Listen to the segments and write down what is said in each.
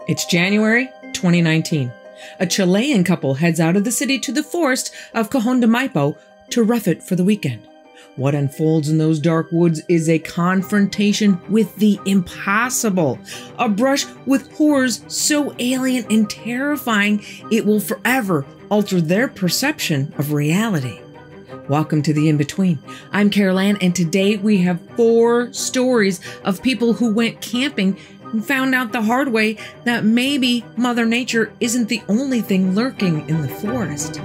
It's January 2019. A Chilean couple heads out of the city to the forest of Cajon de Maipo to rough it for the weekend. What unfolds in those dark woods is a confrontation with the impossible. A brush with horrors so alien and terrifying it will forever alter their perception of reality. Welcome to the In-Between. I'm Carol Ann, and today we have 4 stories of people who went camping and found out the hard way that maybe Mother Nature isn't the only thing lurking in the forest.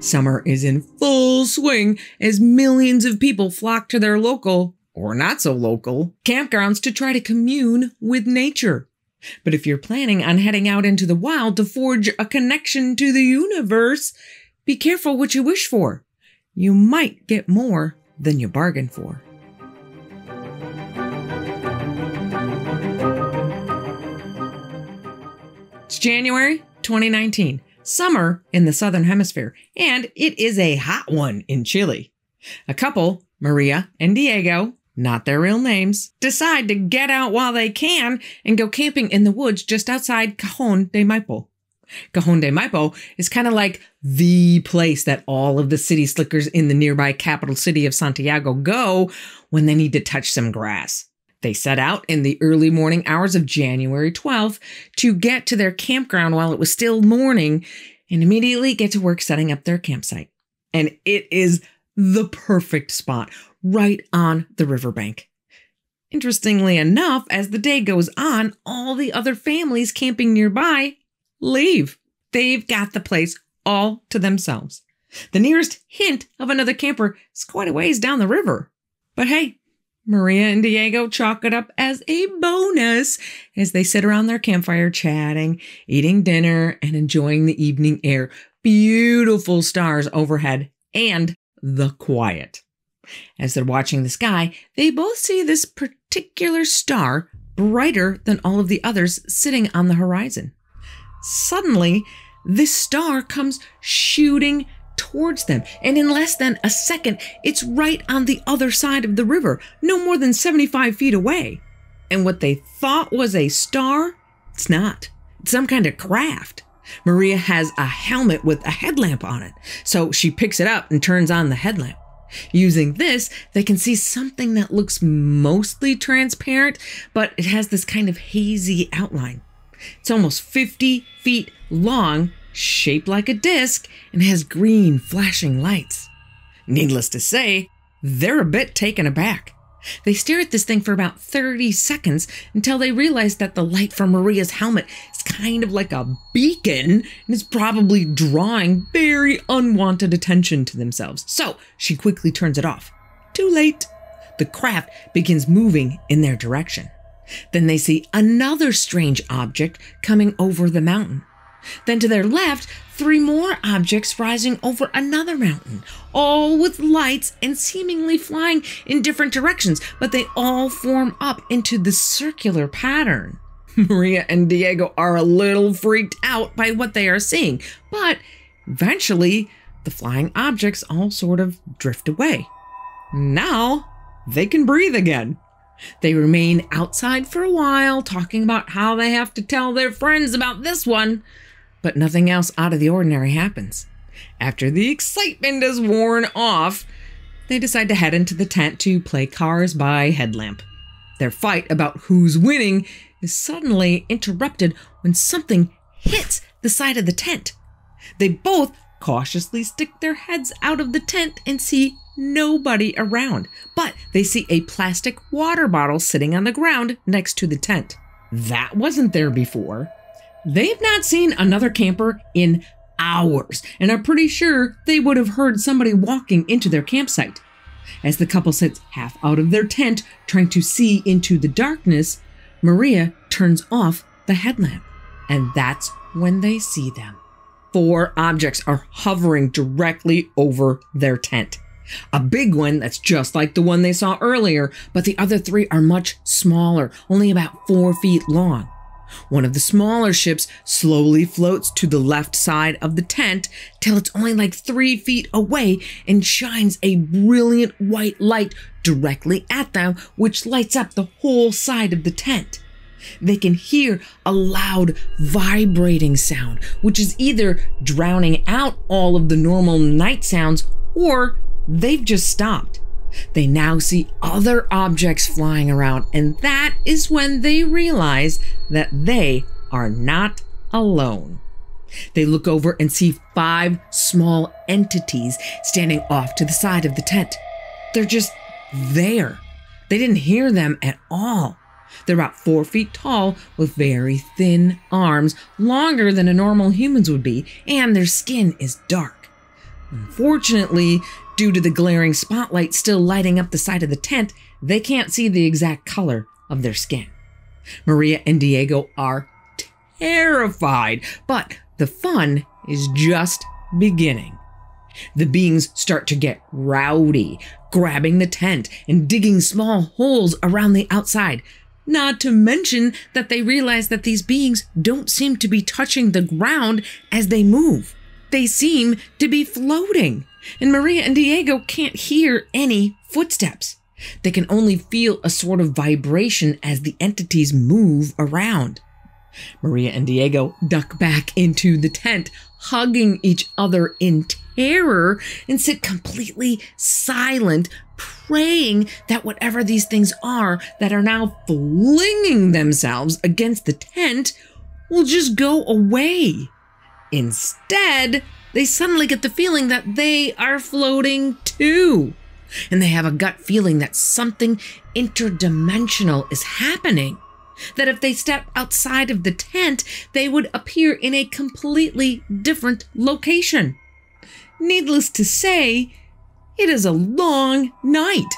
Summer is in full swing as millions of people flock to their local, or not so local, campgrounds to try to commune with nature. But if you're planning on heading out into the wild to forge a connection to the universe, be careful what you wish for. You might get more than you bargained for. It's January 2019. Summer in the Southern Hemisphere, and it is a hot one in Chile. A couple, Maria and Diego, not their real names, decide to get out while they can and go camping in the woods just outside Cajon de Maipo. Cajon de Maipo is kind of like the place that all of the city slickers in the nearby capital city of Santiago go when they need to touch some grass. They set out in the early morning hours of January 12th to get to their campground while it was still morning and immediately get to work setting up their campsite. And it is the perfect spot right on the riverbank. Interestingly enough, as the day goes on, all the other families camping nearby leave. They've got the place all to themselves. The nearest hint of another camper is quite a ways down the river. But hey, Maria and Diego chalk it up as a bonus as they sit around their campfire chatting, eating dinner, and enjoying the evening air, beautiful stars overhead, and the quiet. As they're watching the sky, they both see this particular star brighter than all of the others sitting on the horizon. Suddenly, this star comes shooting towards them, and in less than a second, it's right on the other side of the river, no more than 75 feet away. And what they thought was a star, it's not. It's some kind of craft. Maria has a helmet with a headlamp on it, so she picks it up and turns on the headlamp. Using this, they can see something that looks mostly transparent, but it has this kind of hazy outline. It's almost 50 feet long, shaped like a disc, and has green flashing lights. Needless to say, they're a bit taken aback. They stare at this thing for about 30 seconds until they realize that the light from Maria's helmet is kind of like a beacon and is probably drawing very unwanted attention to themselves. So she quickly turns it off. Too late. The craft begins moving in their direction. Then they see another strange object coming over the mountain. Then to their left, 3 more objects rising over another mountain, all with lights and seemingly flying in different directions, but they all form up into the circular pattern. Maria and Diego are a little freaked out by what they are seeing, but eventually the flying objects all sort of drift away. Now they can breathe again. They remain outside for a while, talking about how they have to tell their friends about this one. But nothing else out of the ordinary happens. After the excitement is worn off, they decide to head into the tent to play cars by headlamp. Their fight about who's winning is suddenly interrupted when something hits the side of the tent. They both cautiously stick their heads out of the tent and see nobody around, but they see a plastic water bottle sitting on the ground next to the tent. That wasn't there before. They've not seen another camper in hours and are pretty sure they would have heard somebody walking into their campsite. As the couple sits half out of their tent trying to see into the darkness, Maria turns off the headlamp, and that's when they see them. 4 objects are hovering directly over their tent. A big one that's just like the one they saw earlier, but the other 3 are much smaller, only about 4 feet long. One of the smaller ships slowly floats to the left side of the tent till it's only like 3 feet away and shines a brilliant white light directly at them, which lights up the whole side of the tent. They can hear a loud vibrating sound, which is either drowning out all of the normal night sounds or they've just stopped. They now see other objects flying around, and that is when they realize that they are not alone. They look over and see 5 small entities standing off to the side of the tent. They're just there. They didn't hear them at all. They're about 4 feet tall with very thin arms, longer than a normal human's would be, and their skin is dark. Unfortunately, due to the glaring spotlight still lighting up the side of the tent, they can't see the exact color of their skin. Maria and Diego are terrified, but the fun is just beginning. The beings start to get rowdy, grabbing the tent and digging small holes around the outside. Not to mention that they realize that these beings don't seem to be touching the ground as they move. They seem to be floating, and Maria and Diego can't hear any footsteps. They can only feel a sort of vibration as the entities move around. Maria and Diego duck back into the tent, hugging each other in terror, and sit completely silent, praying that whatever these things are that are now flinging themselves against the tent will just go away. Instead, they suddenly get the feeling that they are floating too. And they have a gut feeling that something interdimensional is happening. That if they step outside of the tent, they would appear in a completely different location. Needless to say, it is a long night.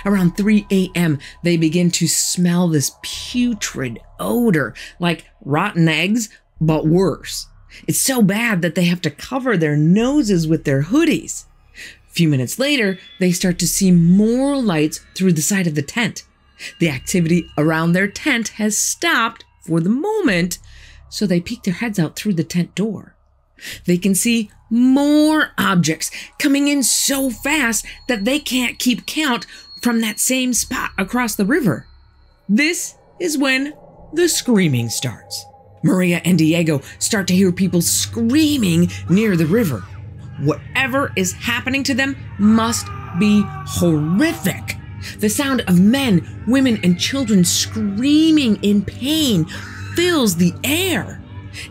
Around 3 a.m., they begin to smell this putrid odor, like rotten eggs, but worse. It's so bad that they have to cover their noses with their hoodies. A few minutes later, they start to see more lights through the side of the tent. The activity around their tent has stopped for the moment, so they peek their heads out through the tent door. They can see more objects coming in so fast that they can't keep count from that same spot across the river. This is when the screaming starts. Maria and Diego start to hear people screaming near the river. Whatever is happening to them must be horrific. The sound of men, women, and children screaming in pain fills the air.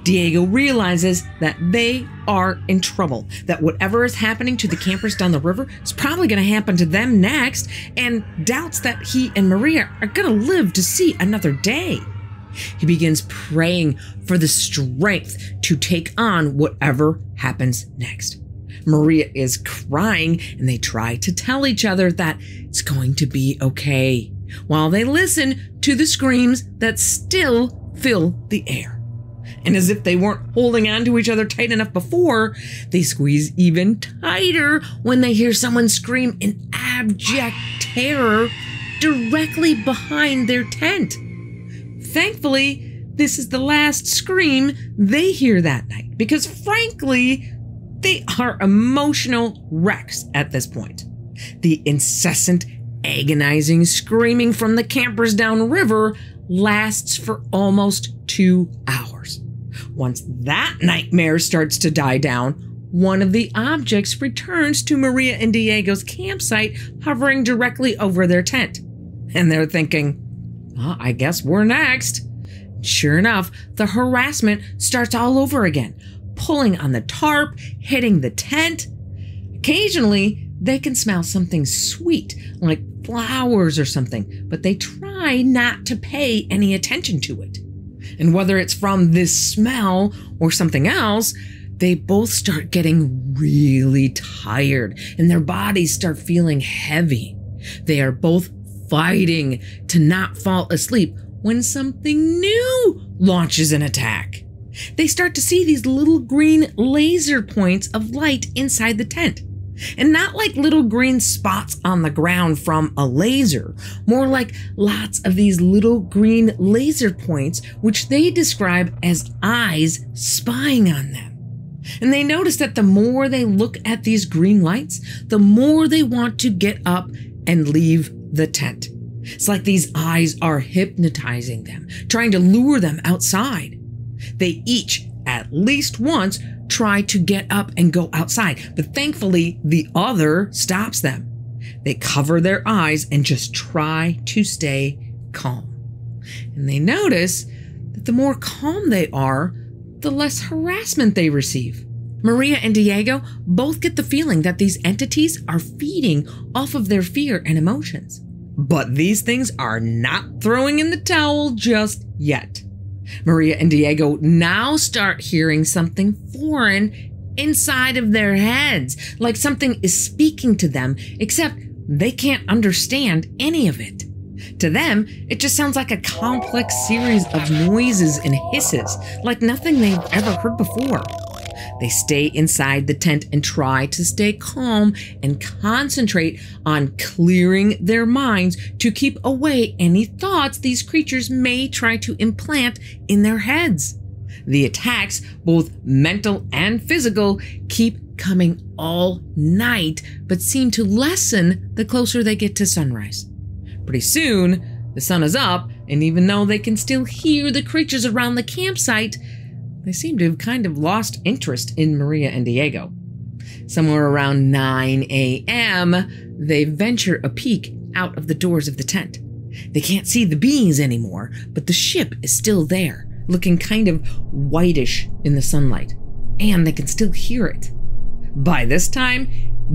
Diego realizes that they are in trouble, that whatever is happening to the campers down the river is probably going to happen to them next, and doubts that he and Maria are going to live to see another day. He begins praying for the strength to take on whatever happens next. Maria is crying, and they try to tell each other that it's going to be okay, while they listen to the screams that still fill the air. And as if they weren't holding on to each other tight enough before, they squeeze even tighter when they hear someone scream in abject terror directly behind their tent. Thankfully, this is the last scream they hear that night, because frankly, they are emotional wrecks at this point. The incessant, agonizing screaming from the campers downriver lasts for almost 2 hours. Once that nightmare starts to die down, one of the objects returns to Maria and Diego's campsite, hovering directly over their tent. And they're thinking, well, I guess we're next. Sure enough, the harassment starts all over again, pulling on the tarp, hitting the tent. Occasionally, they can smell something sweet, like flowers or something, but they try not to pay any attention to it. And whether it's from this smell or something else, they both start getting really tired and their bodies start feeling heavy. They are both fighting to not fall asleep when something new launches an attack. They start to see these little green laser points of light inside the tent. And not like little green spots on the ground from a laser, more like lots of these little green laser points, which they describe as eyes spying on them. And they notice that the more they look at these green lights, the more they want to get up and leave the tent. It's like these eyes are hypnotizing them, trying to lure them outside. They each, at least once, try to get up and go outside, but thankfully the other stops them. They cover their eyes and just try to stay calm. And they notice that the more calm they are, the less harassment they receive. Maria and Diego both get the feeling that these entities are feeding off of their fear and emotions. But these things are not throwing in the towel just yet. Maria and Diego now start hearing something foreign inside of their heads, like something is speaking to them, except they can't understand any of it. To them, it just sounds like a complex series of noises and hisses, like nothing they've ever heard before. They stay inside the tent and try to stay calm and concentrate on clearing their minds to keep away any thoughts these creatures may try to implant in their heads. The attacks, both mental and physical, keep coming all night, but seem to lessen the closer they get to sunrise. Pretty soon, the sun is up, and even though they can still hear the creatures around the campsite, they seem to have kind of lost interest in Maria and Diego. Somewhere around 9 a.m., they venture a peek out of the doors of the tent. They can't see the beings anymore, but the ship is still there, looking kind of whitish in the sunlight, and they can still hear it. By this time,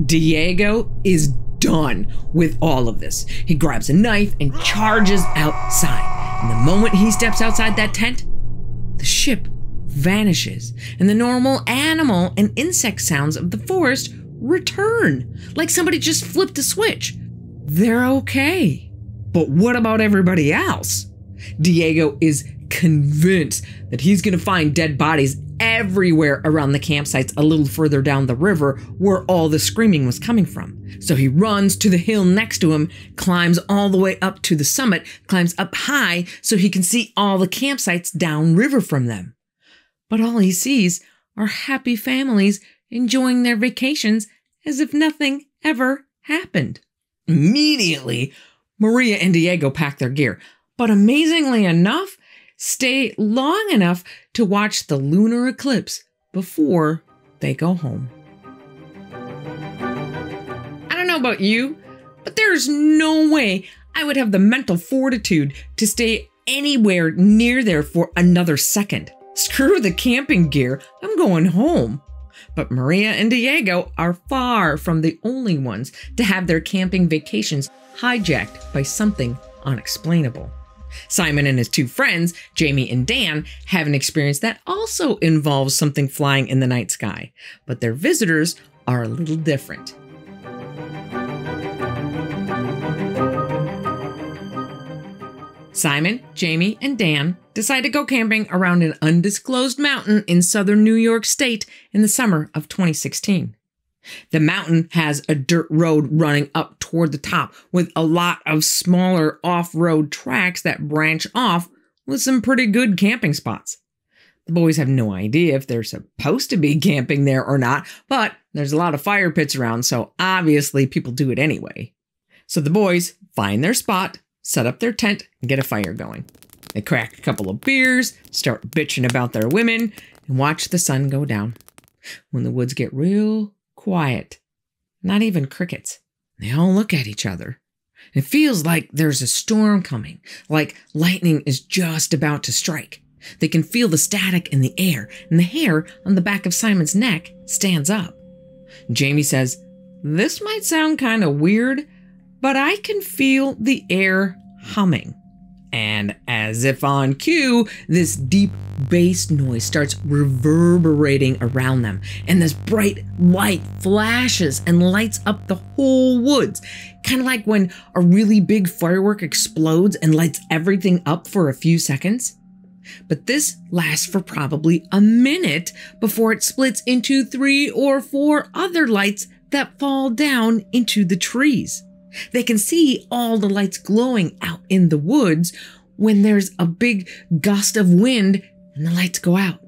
Diego is done with all of this. He grabs a knife and charges outside. And the moment he steps outside that tent, the ship vanishes, and the normal animal and insect sounds of the forest return, like somebody just flipped a switch. They're okay. But what about everybody else? Diego is convinced that he's going to find dead bodies everywhere around the campsites a little further down the river where all the screaming was coming from. So he runs to the hill next to him, climbs all the way up to the summit, climbs up high so he can see all the campsites downriver from them. But all he sees are happy families enjoying their vacations as if nothing ever happened. Immediately, Maria and Diego pack their gear, but amazingly enough, stay long enough to watch the lunar eclipse before they go home. I don't know about you, but there's no way I would have the mental fortitude to stay anywhere near there for another second. Screw the camping gear, I'm going home. But Maria and Diego are far from the only ones to have their camping vacations hijacked by something unexplainable. Simon and his two friends, Jamie and Dan, have an experience that also involves something flying in the night sky, but their visitors are a little different. Simon, Jamie, and Dan decide to go camping around an undisclosed mountain in southern New York State in the summer of 2016. The mountain has a dirt road running up toward the top with a lot of smaller off-road tracks that branch off with some pretty good camping spots. The boys have no idea if they're supposed to be camping there or not, but there's a lot of fire pits around, so obviously people do it anyway. So the boys find their spot, set up their tent, and get a fire going. They crack a couple of beers, start bitching about their women, and watch the sun go down. When the woods get real quiet, not even crickets, they all look at each other. It feels like there's a storm coming, like lightning is just about to strike. They can feel the static in the air, and the hair on the back of Simon's neck stands up. Jamie says, "This might sound kind of weird, but I can feel the air humming." And as if on cue, this deep bass noise starts reverberating around them, and this bright light flashes and lights up the whole woods, kind of like when a really big firework explodes and lights everything up for a few seconds. But this lasts for probably a minute before it splits into 3 or 4 other lights that fall down into the trees. They can see all the lights glowing out in the woods when there's a big gust of wind and the lights go out.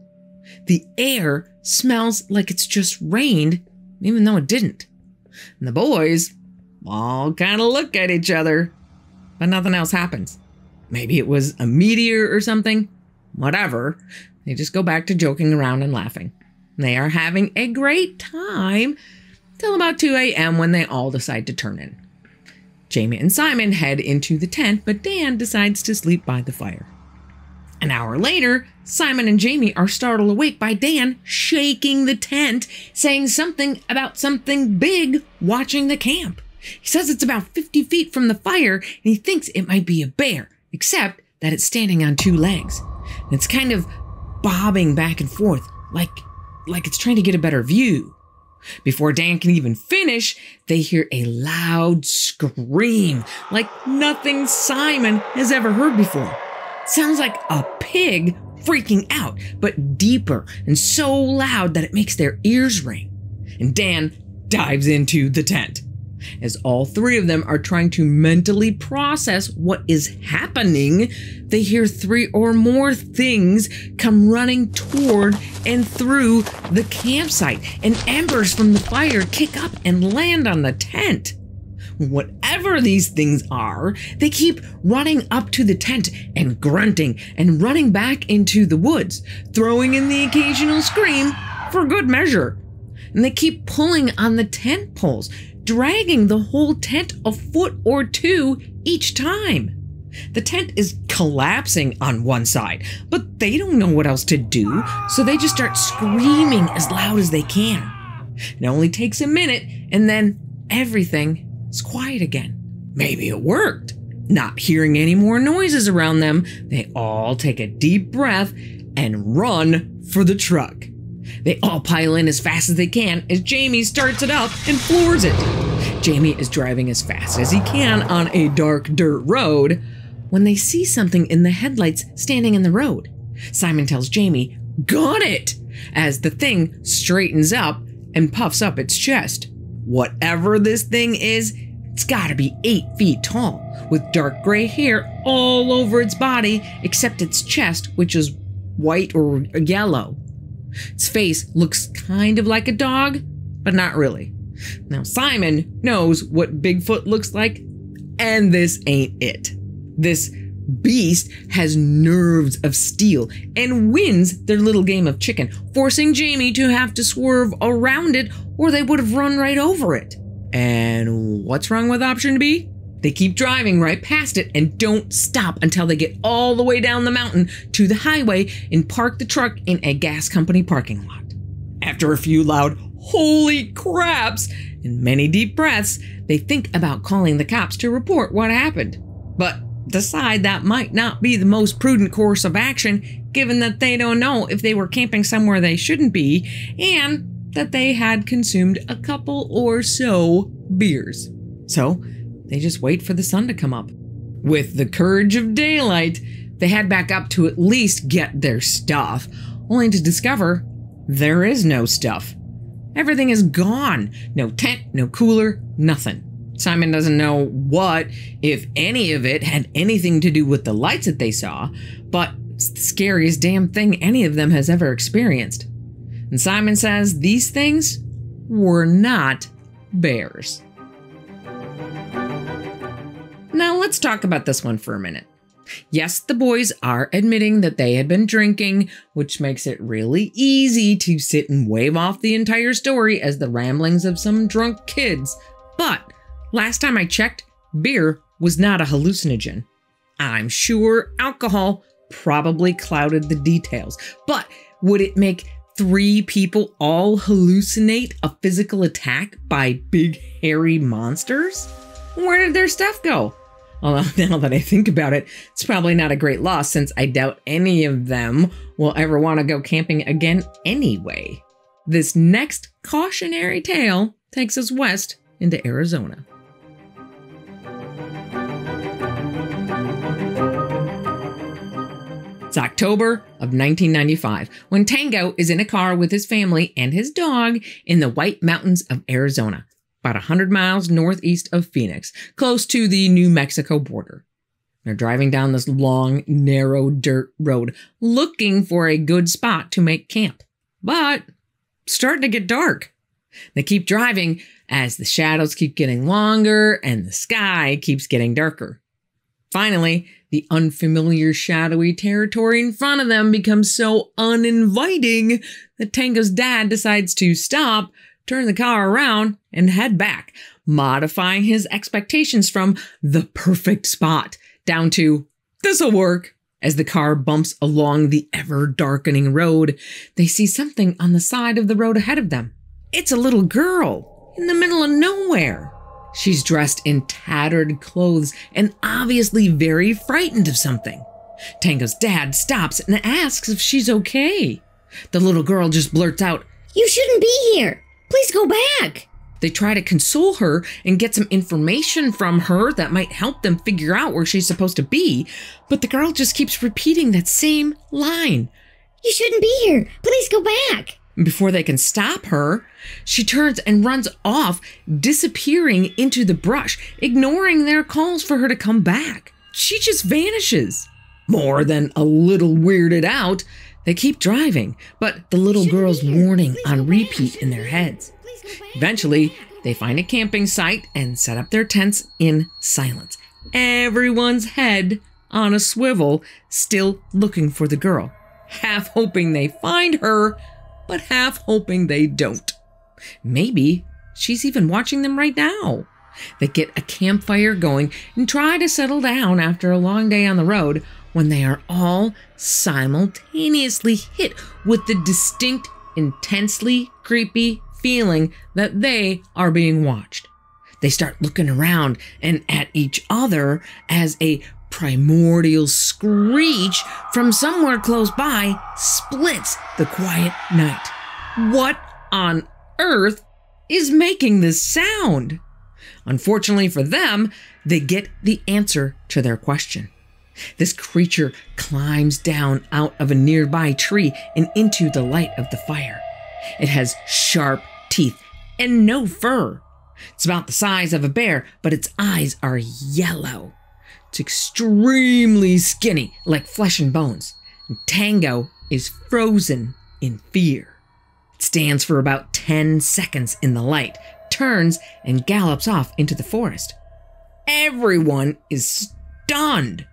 The air smells like it's just rained, even though it didn't. And the boys all kind of look at each other, but nothing else happens. Maybe it was a meteor or something. Whatever. They just go back to joking around and laughing. They are having a great time till about 2 a.m. when they all decide to turn in. Jamie and Simon head into the tent, but Dan decides to sleep by the fire. An hour later, Simon and Jamie are startled awake by Dan shaking the tent, saying something about something big watching the camp. He says it's about 50 feet from the fire, and he thinks it might be a bear, except that it's standing on 2 legs. And it's kind of bobbing back and forth, like it's trying to get a better view. Before Dan can even finish, they hear a loud scream, like nothing Simon has ever heard before. It sounds like a pig freaking out, but deeper and so loud that it makes their ears ring. And Dan dives into the tent. As all 3 of them are trying to mentally process what is happening, they hear 3 or more things come running toward and through the campsite, and embers from the fire kick up and land on the tent. Whatever these things are, they keep running up to the tent and grunting and running back into the woods, throwing in the occasional scream for good measure. And they keep pulling on the tent poles, dragging the whole tent a foot or 2 each time. The tent is collapsing on one side, but they don't know what else to do, so they just start screaming as loud as they can. It only takes a minute, and then everything is quiet again. Maybe it worked. Not hearing any more noises around them, they all take a deep breath and run for the truck. They all pile in as fast as they can as Jamie starts it up and floors it. Jamie is driving as fast as he can on a dark dirt road when they see something in the headlights standing in the road. Simon tells Jamie, "Got it!" as the thing straightens up and puffs up its chest. Whatever this thing is, it's gotta be 8 feet tall, with dark gray hair all over its body except its chest, which is white or yellow. Its face looks kind of like a dog, but not really. Now, Simon knows what Bigfoot looks like, and this ain't it. This beast has nerves of steel and wins their little game of chicken, forcing Jamie to have to swerve around it or they would have run right over it. And what's wrong with option B? They keep driving right past it and don't stop until they get all the way down the mountain to the highway and park the truck in a gas company parking lot. After a few loud "holy craps" and many deep breaths, they think about calling the cops to report what happened, but decide that might not be the most prudent course of action, given that they don't know if they were camping somewhere they shouldn't be and that they had consumed a couple or so beers. So they just wait for the sun to come up. With the courage of daylight, they head back up to at least get their stuff, only to discover there is no stuff. Everything is gone. No tent, no cooler, nothing. Simon doesn't know what, if any of it, had anything to do with the lights that they saw, but it's the scariest damn thing any of them has ever experienced. And Simon says these things were not bears. Now let's talk about this one for a minute. Yes, the boys are admitting that they had been drinking, which makes it really easy to sit and wave off the entire story as the ramblings of some drunk kids. But last time I checked, beer was not a hallucinogen. I'm sure alcohol probably clouded the details, but would it make 3 people all hallucinate a physical attack by big hairy monsters? Where did their stuff go? Although now that I think about it, it's probably not a great loss since I doubt any of them will ever want to go camping again anyway. This next cautionary tale takes us west into Arizona. It's October of 1995 when Tango is in a car with his family and his dog in the White Mountains of Arizona. about 100 miles northeast of Phoenix, close to the New Mexico border. They're driving down this long, narrow dirt road, looking for a good spot to make camp. But it's starting to get dark. They keep driving as the shadows keep getting longer and the sky keeps getting darker. Finally, the unfamiliar shadowy territory in front of them becomes so uninviting that Tango's dad decides to stop, turn the car around, and head back, modifying his expectations from the perfect spot down to this'll work. As the car bumps along the ever-darkening road, they see something on the side of the road ahead of them. It's a little girl in the middle of nowhere. She's dressed in tattered clothes and obviously very frightened of something. Tango's dad stops and asks if she's okay. The little girl just blurts out, "You shouldn't be here. Please go back." They try to console her and get some information from her that might help them figure out where she's supposed to be, but the girl just keeps repeating that same line. "You shouldn't be here. Please go back." Before they can stop her, she turns and runs off, disappearing into the brush, ignoring their calls for her to come back. She just vanishes. More than a little weirded out, they keep driving, but the little girl's warning on repeat in their heads. Eventually, they find a camping site and set up their tents in silence. Everyone's head on a swivel, still looking for the girl, half hoping they find her, but half hoping they don't. Maybe she's even watching them right now. They get a campfire going and try to settle down after a long day on the road when they are all simultaneously hit with the distinct, intensely creepy feeling that they are being watched. They start looking around and at each other as a primordial screech from somewhere close by splits the quiet night. What on earth is making this sound? Unfortunately for them, they get the answer to their question. This creature climbs down out of a nearby tree and into the light of the fire. It has sharp teeth and no fur. It's about the size of a bear, but its eyes are yellow. It's extremely skinny, like flesh and bones. And Tango is frozen in fear. It stands for about 10 seconds in the light, turns, and gallops off into the forest. Everyone is stunned.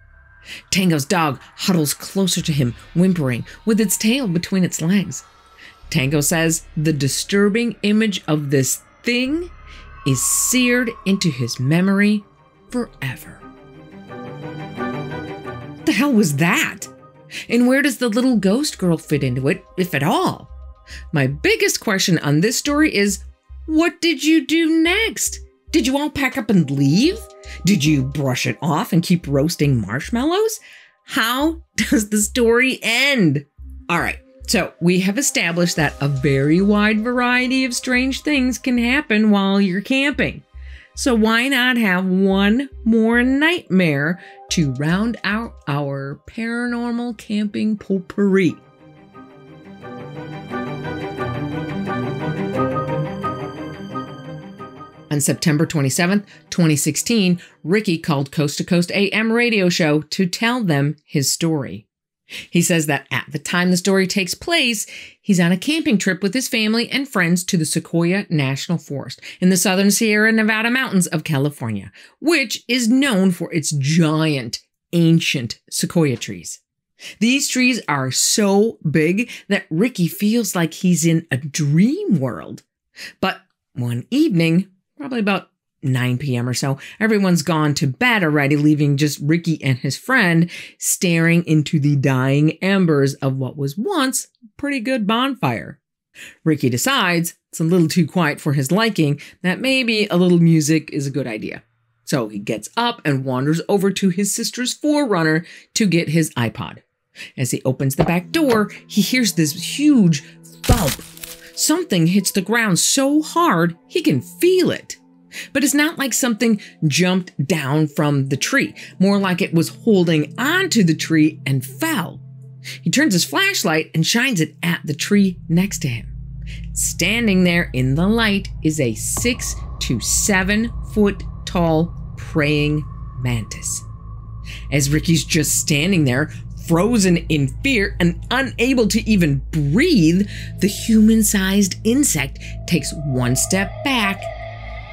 Tango's dog huddles closer to him, whimpering, with its tail between its legs. Tango says the disturbing image of this thing is seared into his memory forever. What the hell was that? And where does the little ghost girl fit into it, if at all? My biggest question on this story is, what did you do next? Did you all pack up and leave? Did you brush it off and keep roasting marshmallows? How does the story end? All right. So we have established that a very wide variety of strange things can happen while you're camping. So why not have one more nightmare to round out our paranormal camping potpourri? On September 27th, 2016, Ricky called Coast to Coast AM radio show to tell them his story. He says that at the time the story takes place, he's on a camping trip with his family and friends to the Sequoia National Forest in the southern Sierra Nevada mountains of California, which is known for its giant, ancient sequoia trees. These trees are so big that Ricky feels like he's in a dream world. But one evening, probably about 9 p.m. or so, everyone's gone to bed already, leaving just Ricky and his friend staring into the dying embers of what was once a pretty good bonfire. Ricky decides it's a little too quiet for his liking, that maybe a little music is a good idea. So he gets up and wanders over to his sister's 4Runner to get his iPod. As he opens the back door, he hears this huge thump. Something hits the ground so hard he can feel it. But it's not like something jumped down from the tree, more like it was holding onto the tree and fell. He turns his flashlight and shines it at the tree next to him. Standing there in the light is a 6 to 7-foot-tall praying mantis. As Ricky's just standing there, frozen in fear and unable to even breathe, the human-sized insect takes one step back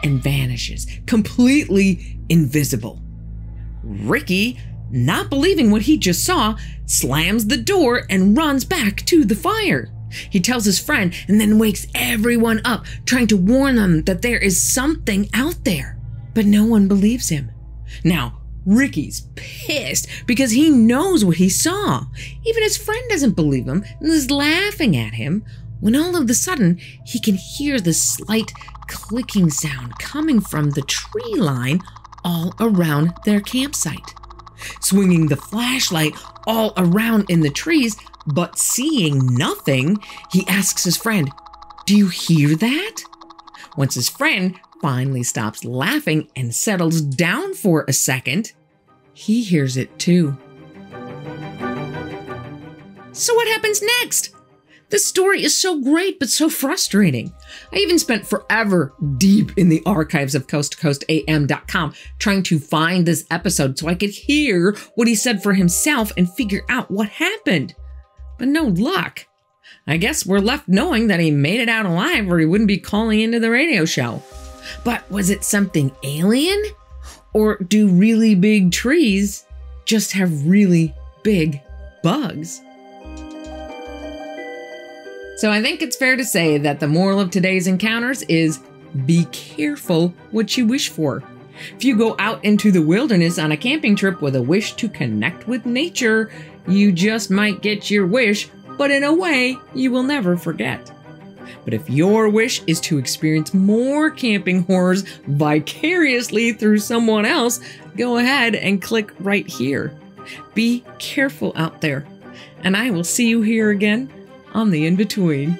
and vanishes, completely invisible. Ricky, not believing what he just saw, slams the door and runs back to the fire. He tells his friend and then wakes everyone up, trying to warn them that there is something out there. But no one believes him. Now, Ricky's pissed because he knows what he saw. Even his friend doesn't believe him and is laughing at him when all of a sudden he can hear the slight clicking sound coming from the tree line all around their campsite. Swinging the flashlight all around in the trees, but seeing nothing, he asks his friend, "Do you hear that?" Once his friend finally stops laughing and settles down for a second, he hears it too. So what happens next? This story is so great, but so frustrating. I even spent forever deep in the archives of coasttocoastam.com trying to find this episode so I could hear what he said for himself and figure out what happened. But no luck. I guess we're left knowing that he made it out alive or he wouldn't be calling into the radio show. But was it something alien? Or do really big trees just have really big bugs? So I think it's fair to say that the moral of today's encounters is be careful what you wish for. If you go out into the wilderness on a camping trip with a wish to connect with nature, you just might get your wish, but in a way you will never forget. But if your wish is to experience more camping horrors vicariously through someone else, go ahead and click right here. Be careful out there, and I will see you here again on the In-Between.